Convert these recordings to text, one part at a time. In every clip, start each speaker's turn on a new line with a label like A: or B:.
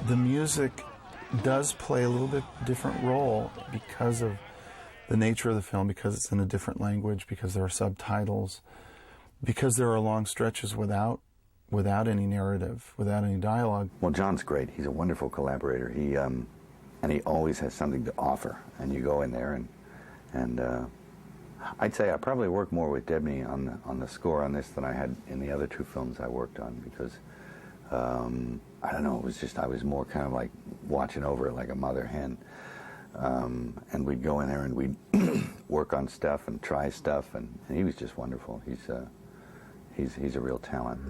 A: The music does play a little bit different role because of the nature of the film, because it's in a different language, because there are subtitles, because there are long stretches without any narrative, without any dialogue.
B: Well, John's great. He's a wonderful collaborator. And he always has something to offer. And you go in there and I'd say I probably work more with Debney on the score on this than I had in the other two films I worked on, because I don't know, it was just, I was more kind of like watching over it like a mother hen. And we'd go in there and we'd work on stuff and try stuff, and he was just wonderful. He's a real talent.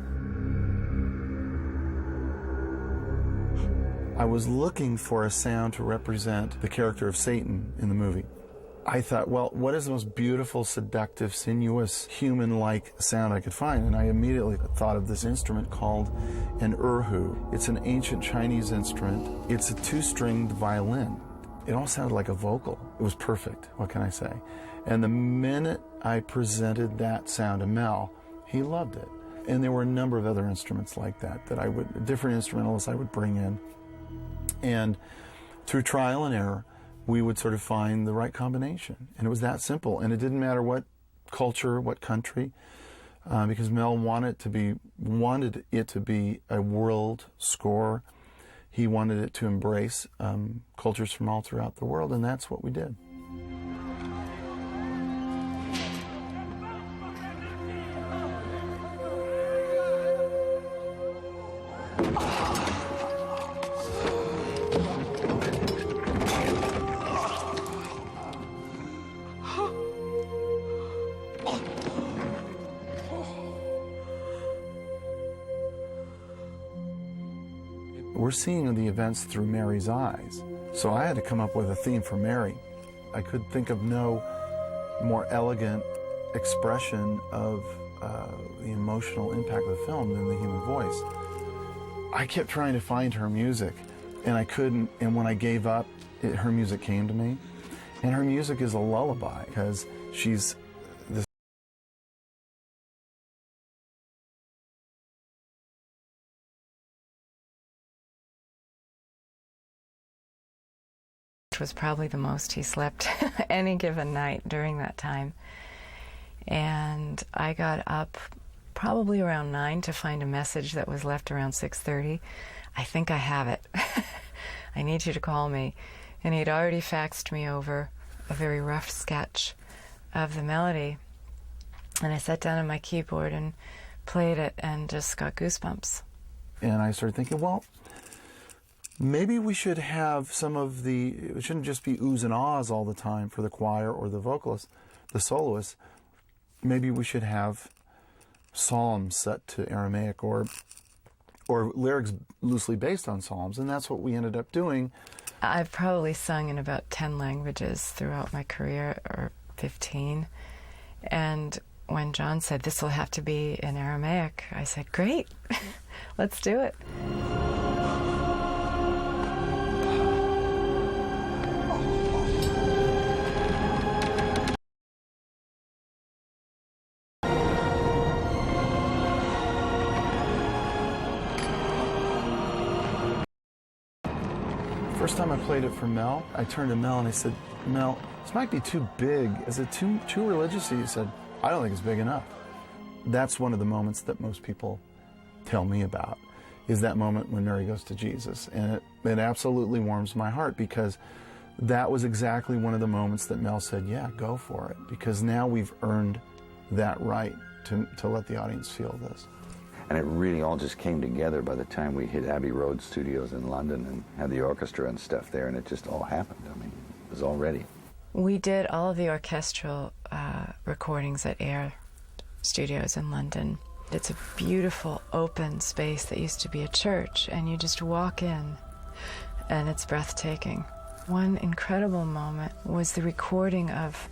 A: I was looking for a sound to represent the character of Satan in the movie. I thought, well, what is the most beautiful, seductive, sinuous, human-like sound I could find? And I immediately thought of this instrument called an erhu. It's an ancient Chinese instrument. It's a two-stringed violin. It all sounded like a vocal. It was perfect, what can I say? And the minute I presented that sound to Mel, he loved it. And there were a number of other instruments like that different instrumentalists I would bring in. And through trial and error, we would sort of find the right combination. And it was that simple. And it didn't matter what culture, what country, because Mel wanted it to be a world score. He wanted it to embrace cultures from all throughout the world, and that's what we did. We're seeing the events through Mary's eyes. So I had to come up with a theme for Mary. I could think of no more elegant expression of the emotional impact of the film than the human voice. I kept trying to find her music, and I couldn't, and when I gave up, her music came to me. And her music is a lullaby, because she's this.
C: Was probably the most he slept any given night during that time. And I got up probably around 9 to find a message that was left around 6:30. I think I have it. I need you to call me. And he'd already faxed me over a very rough sketch of the melody. And I sat down on my keyboard and played it and just got goosebumps.
A: And I started thinking, well, maybe we should have it shouldn't just be oohs and ahs all the time for the choir or the vocalist, the soloist. Maybe we should have psalms set to Aramaic or lyrics loosely based on psalms, and that's what we ended up doing.
C: I've probably sung in about 10 languages throughout my career, or 15. And when John said, this will have to be in Aramaic, I said, great, let's do it.
A: First time I played it for Mel, I turned to Mel and I said, Mel, this might be too big. Is it too religious? He said, I don't think it's big enough. That's one of the moments that most people tell me about, is that moment when Mary goes to Jesus. And it absolutely warms my heart, because that was exactly one of the moments that Mel said, yeah, go for it. Because now we've earned that right to let the audience feel this.
B: And it really all just came together by the time we hit Abbey Road Studios in London and had the orchestra and stuff there, and it just all happened. I mean, it was all ready.
C: We did all of the orchestral recordings at Air Studios in London. It's a beautiful open space that used to be a church, and you just walk in, and it's breathtaking. One incredible moment was the recording of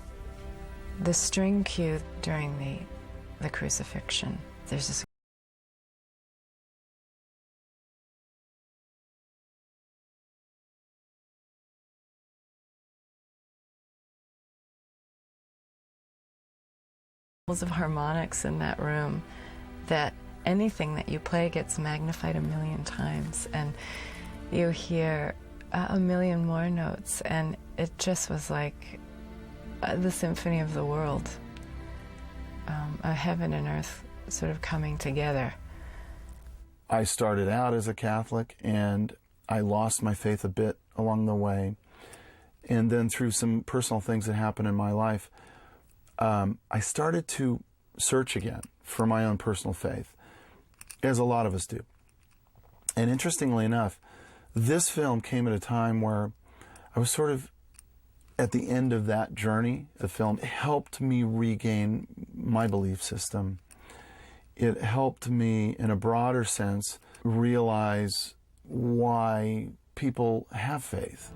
C: the string cue during the crucifixion. There's this of harmonics in that room that anything that you play gets magnified 1,000,000 times. And you hear a million more notes, and it just was like the symphony of the world, a heaven and earth sort of coming together.
A: I started out as a Catholic, and I lost my faith a bit along the way. And then through some personal things that happened in my life, I started to search again for my own personal faith, as a lot of us do. And interestingly enough, this film came at a time where I was sort of at the end of that journey. The film helped me regain my belief system. It helped me, in a broader sense, realize why people have faith.